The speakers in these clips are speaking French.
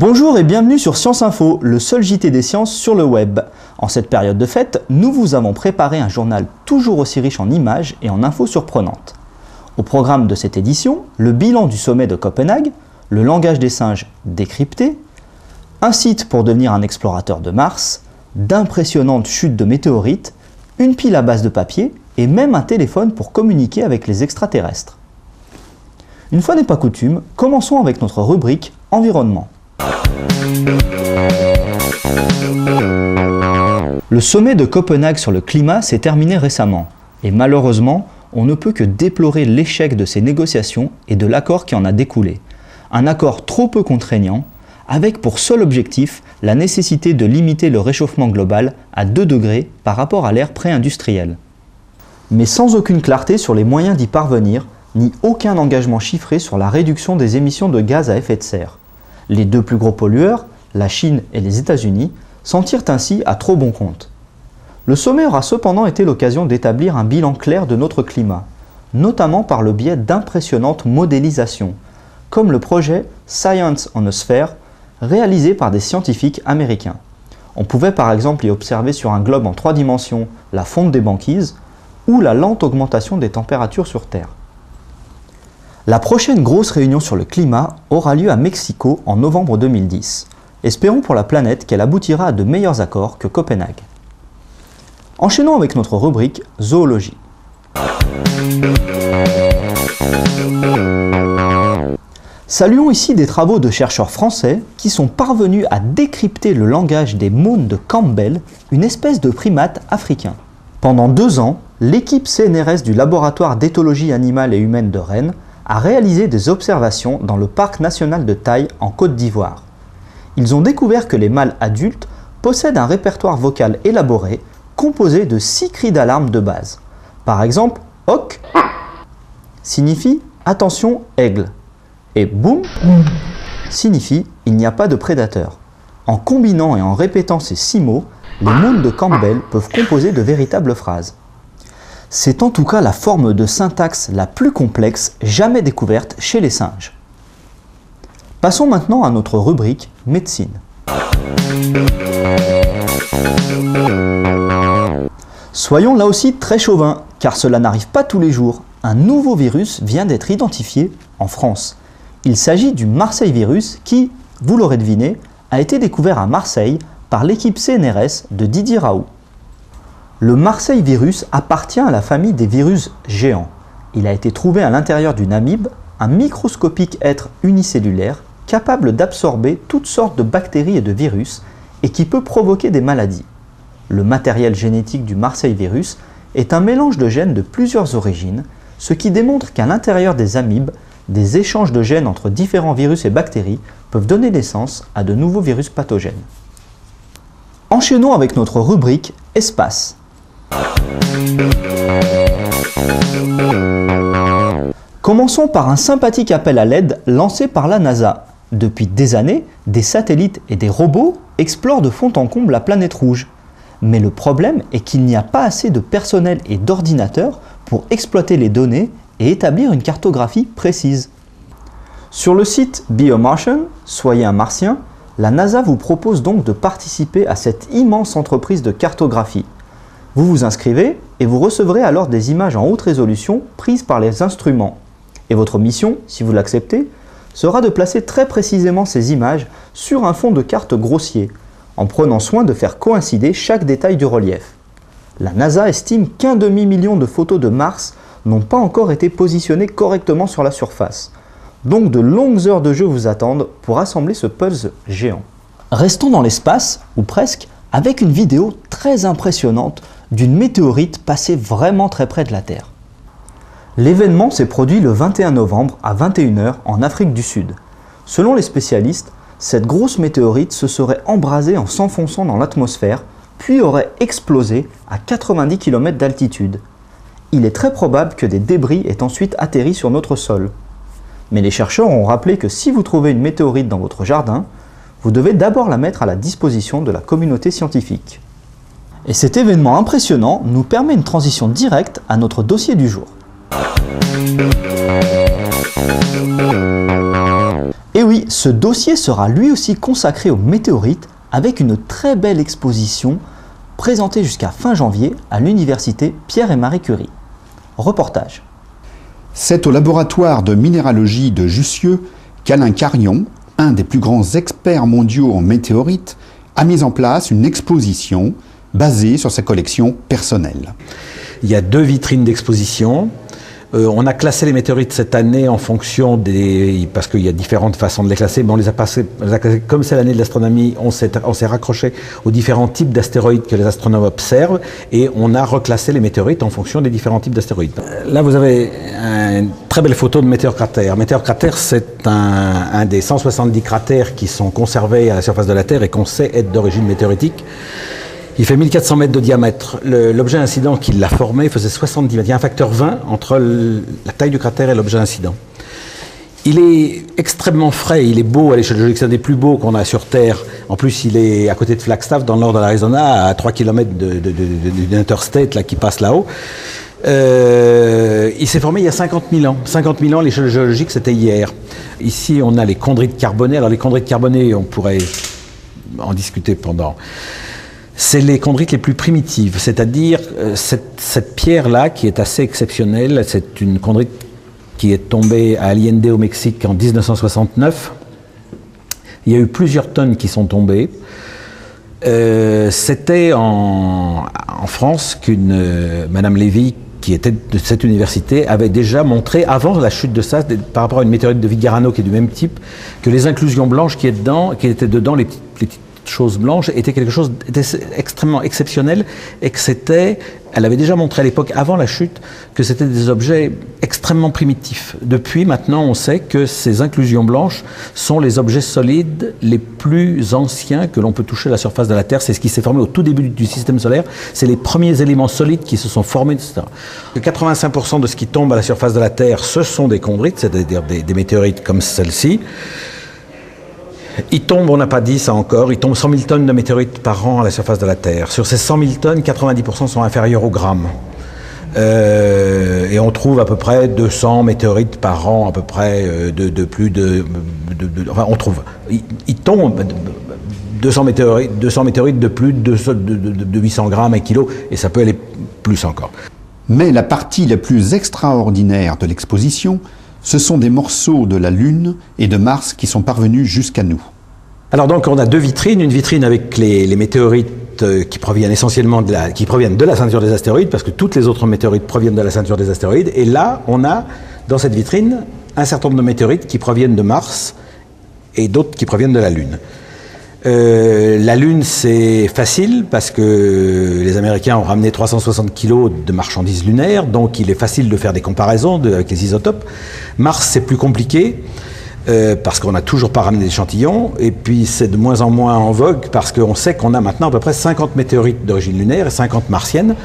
Bonjour et bienvenue sur Science Info, le seul JT des sciences sur le web. En cette période de fête, nous vous avons préparé un journal toujours aussi riche en images et en infos surprenantes. Au programme de cette édition, le bilan du sommet de Copenhague, le langage des singes décrypté, un site pour devenir un explorateur de Mars, d'impressionnantes chutes de météorites, une pile à base de papier et même un téléphone pour communiquer avec les extraterrestres. Une fois n'est pas coutume, commençons avec notre rubrique Environnement. Le sommet de Copenhague sur le climat s'est terminé récemment, et malheureusement, on ne peut que déplorer l'échec de ces négociations et de l'accord qui en a découlé. Un accord trop peu contraignant, avec pour seul objectif la nécessité de limiter le réchauffement global à 2 degrés par rapport à l'ère pré-industrielle. Mais sans aucune clarté sur les moyens d'y parvenir, ni aucun engagement chiffré sur la réduction des émissions de gaz à effet de serre. Les deux plus gros pollueurs, la Chine et les États-Unis, s'en tirent ainsi à trop bon compte. Le sommet aura cependant été l'occasion d'établir un bilan clair de notre climat, notamment par le biais d'impressionnantes modélisations, comme le projet Science on a Sphere, réalisé par des scientifiques américains. On pouvait par exemple y observer sur un globe en 3 dimensions la fonte des banquises ou la lente augmentation des températures sur Terre. La prochaine grosse réunion sur le climat aura lieu à Mexico en novembre 2010. Espérons pour la planète qu'elle aboutira à de meilleurs accords que Copenhague. Enchaînons avec notre rubrique Zoologie. Saluons ici des travaux de chercheurs français qui sont parvenus à décrypter le langage des mônes de Campbell, une espèce de primate africain. Pendant 2 ans, l'équipe CNRS du laboratoire d'éthologie animale et humaine de Rennes a réalisé des observations dans le parc national de Taï en Côte d'Ivoire. Ils ont découvert que les mâles adultes possèdent un répertoire vocal élaboré composé de 6 cris d'alarme de base. Par exemple, hoc signifie attention aigle et boum signifie il n'y a pas de prédateur. En combinant et en répétant ces 6 mots, les mônes de Campbell peuvent composer de véritables phrases. C'est en tout cas la forme de syntaxe la plus complexe jamais découverte chez les singes. Passons maintenant à notre rubrique médecine. Soyons là aussi très chauvins, car cela n'arrive pas tous les jours. Un nouveau virus vient d'être identifié en France. Il s'agit du Marseille virus qui, vous l'aurez deviné, a été découvert à Marseille par l'équipe CNRS de Didier Raoult. Le Marseille virus appartient à la famille des virus géants. Il a été trouvé à l'intérieur d'une amibe, un microscopique être unicellulaire capable d'absorber toutes sortes de bactéries et de virus et qui peut provoquer des maladies. Le matériel génétique du Marseille virus est un mélange de gènes de plusieurs origines, ce qui démontre qu'à l'intérieur des amibes, des échanges de gènes entre différents virus et bactéries peuvent donner naissance à de nouveaux virus pathogènes. Enchaînons avec notre rubrique Espace. Commençons par un sympathique appel à l'aide lancé par la NASA. Depuis des années, des satellites et des robots explorent de fond en comble la planète rouge. Mais le problème est qu'il n'y a pas assez de personnel et d'ordinateurs pour exploiter les données et établir une cartographie précise. Sur le site BioMartian, Soyez un Martien, la NASA vous propose donc de participer à cette immense entreprise de cartographie. Vous vous inscrivez et vous recevrez alors des images en haute résolution prises par les instruments. Et votre mission, si vous l'acceptez, sera de placer très précisément ces images sur un fond de carte grossier, en prenant soin de faire coïncider chaque détail du relief. La NASA estime qu'1 demi-million de photos de Mars n'ont pas encore été positionnées correctement sur la surface. Donc de longues heures de jeu vous attendent pour assembler ce puzzle géant. Restons dans l'espace, ou presque, avec une vidéo très impressionnante d'une météorite passée vraiment très près de la Terre. L'événement s'est produit le 21 novembre à 21 h en Afrique du Sud. Selon les spécialistes, cette grosse météorite se serait embrasée en s'enfonçant dans l'atmosphère, puis aurait explosé à 90 km d'altitude. Il est très probable que des débris aient ensuite atterri sur notre sol. Mais les chercheurs ont rappelé que si vous trouvez une météorite dans votre jardin, vous devez d'abord la mettre à la disposition de la communauté scientifique. Et cet événement impressionnant nous permet une transition directe à notre dossier du jour. Et oui, ce dossier sera lui aussi consacré aux météorites avec une très belle exposition présentée jusqu'à fin janvier à l'université Pierre et Marie Curie. Reportage. C'est au laboratoire de minéralogie de Jussieu qu'Alain Carion, un des plus grands experts mondiaux en météorites, a mis en place une exposition basée sur sa collection personnelle. Il y a 2 vitrines d'exposition. On a classé les météorites cette année en fonction des... parce qu'il y a différentes façons de les classer, mais on les a classés comme c'est l'année de l'astronomie, on s'est raccroché aux différents types d'astéroïdes que les astronomes observent et on a reclassé les météorites en fonction des différents types d'astéroïdes. Là, vous avez une très belle photo de météore-cratère. Météore-cratère, c'est un des 170 cratères qui sont conservés à la surface de la Terre et qu'on sait être d'origine météoritique. Il fait 1400 mètres de diamètre. L'objet incident qui l'a formé faisait 70 mètres. Il y a un facteur 20 entre la taille du cratère et l'objet incident. Il est extrêmement frais, il est beau à l'échelle géologique, c'est un des plus beaux qu'on a sur Terre. En plus, il est à côté de Flagstaff, dans le nord de l'Arizona, à 3 km d'une interstate là, qui passe là-haut. Il s'est formé il y a 50 000 ans. 50 000 ans, l'échelle géologique, c'était hier. Ici, on a les chondrites carbonées. Alors, les chondrites carbonées, on pourrait en discuter pendant... C'est les chondrites les plus primitives, c'est-à-dire cette pierre-là qui est assez exceptionnelle, c'est une chondrite qui est tombée à Allende au Mexique en 1969. Il y a eu plusieurs tonnes qui sont tombées. C'était en France qu'une Madame Lévy, qui était de cette université, avait déjà montré, avant la chute de ça, par rapport à une météorite de Viggarano qui est du même type, que les inclusions blanches qui étaient dedans, les petites choses blanches, était quelque chose d'extrêmement exceptionnel et que elle avait déjà montré à l'époque, avant la chute, que c'était des objets extrêmement primitifs. Depuis, maintenant, on sait que ces inclusions blanches sont les objets solides les plus anciens que l'on peut toucher à la surface de la Terre. C'est ce qui s'est formé au tout début du système solaire. C'est les premiers éléments solides qui se sont formés, etc. 85% de ce qui tombe à la surface de la Terre, ce sont des chondrites, c'est-à-dire des météorites comme celle-ci. Il tombe, on n'a pas dit ça encore, il tombe 100 000 tonnes de météorites par an à la surface de la Terre. Sur ces 100 000 tonnes, 90% sont inférieurs au gramme. Et on trouve à peu près 200 météorites par an, à peu près de plus de... Enfin, on trouve. Il tombe 200 météorites de plus de 800 grammes à kilo, et ça peut aller plus encore. Mais la partie la plus extraordinaire de l'exposition, ce sont des morceaux de la Lune et de Mars qui sont parvenus jusqu'à nous. Alors donc on a 2 vitrines, une vitrine avec les météorites qui proviennent essentiellement de la ceinture des astéroïdes, parce que toutes les autres météorites proviennent de la ceinture des astéroïdes, et là on a dans cette vitrine un certain nombre de météorites qui proviennent de Mars et d'autres qui proviennent de la Lune. La Lune, c'est facile parce que les Américains ont ramené 360 kilos de marchandises lunaires, donc il est facile de faire des comparaisons avec les isotopes. Mars, c'est plus compliqué parce qu'on n'a toujours pas ramené d'échantillons, et puis c'est de moins en moins en vogue parce qu'on sait qu'on a maintenant à peu près 50 météorites d'origine lunaire et 50 martiennes.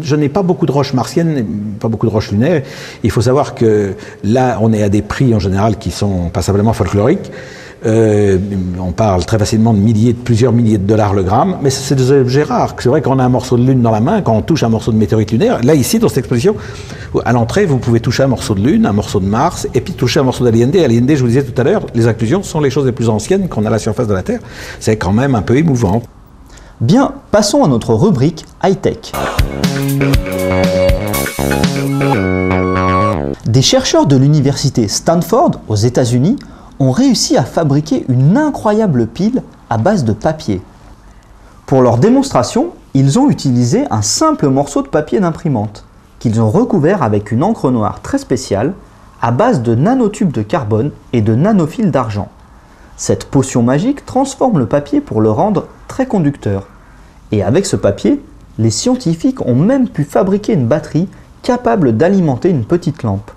Je n'ai pas beaucoup de roches martiennes, pas beaucoup de roches lunaires. Il faut savoir que là, on est à des prix en général qui sont passablement folkloriques. On parle très facilement de plusieurs milliers de dollars le gramme, mais c'est des objets rares. C'est vrai qu'on a un morceau de Lune dans la main, quand on touche un morceau de météorite lunaire, là ici dans cette exposition, à l'entrée vous pouvez toucher un morceau de Lune, un morceau de Mars, et puis toucher un morceau d'Allende. Allende, je vous disais tout à l'heure, les inclusions sont les choses les plus anciennes qu'on a à la surface de la Terre. C'est quand même un peu émouvant. Bien, passons à notre rubrique high-tech. Des chercheurs de l'université Stanford, aux États-Unis, ont réussi à fabriquer une incroyable pile à base de papier. Pour leur démonstration, ils ont utilisé un simple morceau de papier d'imprimante, qu'ils ont recouvert avec une encre noire très spéciale, à base de nanotubes de carbone et de nanofils d'argent. Cette potion magique transforme le papier pour le rendre très conducteur. Et avec ce papier, les scientifiques ont même pu fabriquer une batterie capable d'alimenter une petite lampe.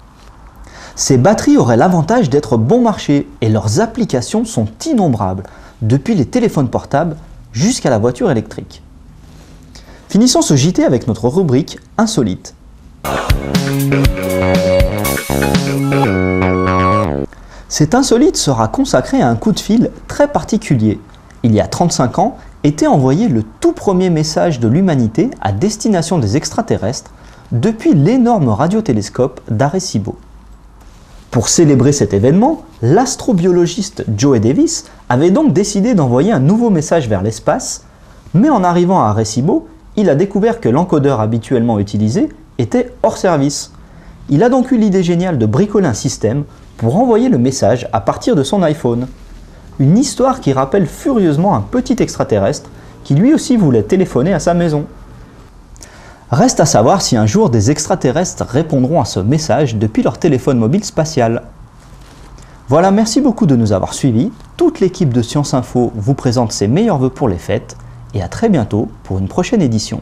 Ces batteries auraient l'avantage d'être bon marché et leurs applications sont innombrables, depuis les téléphones portables jusqu'à la voiture électrique. Finissons ce JT avec notre rubrique insolite. Cet insolite sera consacré à un coup de fil très particulier. Il y a 35 ans, était envoyé le tout premier message de l'humanité à destination des extraterrestres depuis l'énorme radiotélescope d'Arecibo. Pour célébrer cet événement, l'astrobiologiste Joe Davis avait donc décidé d'envoyer un nouveau message vers l'espace, mais en arrivant à Arecibo, il a découvert que l'encodeur habituellement utilisé était hors service. Il a donc eu l'idée géniale de bricoler un système pour envoyer le message à partir de son iPhone. Une histoire qui rappelle furieusement un petit extraterrestre qui lui aussi voulait téléphoner à sa maison. Reste à savoir si un jour des extraterrestres répondront à ce message depuis leur téléphone mobile spatial. Voilà, merci beaucoup de nous avoir suivis. Toute l'équipe de Science Info vous présente ses meilleurs vœux pour les fêtes et à très bientôt pour une prochaine édition.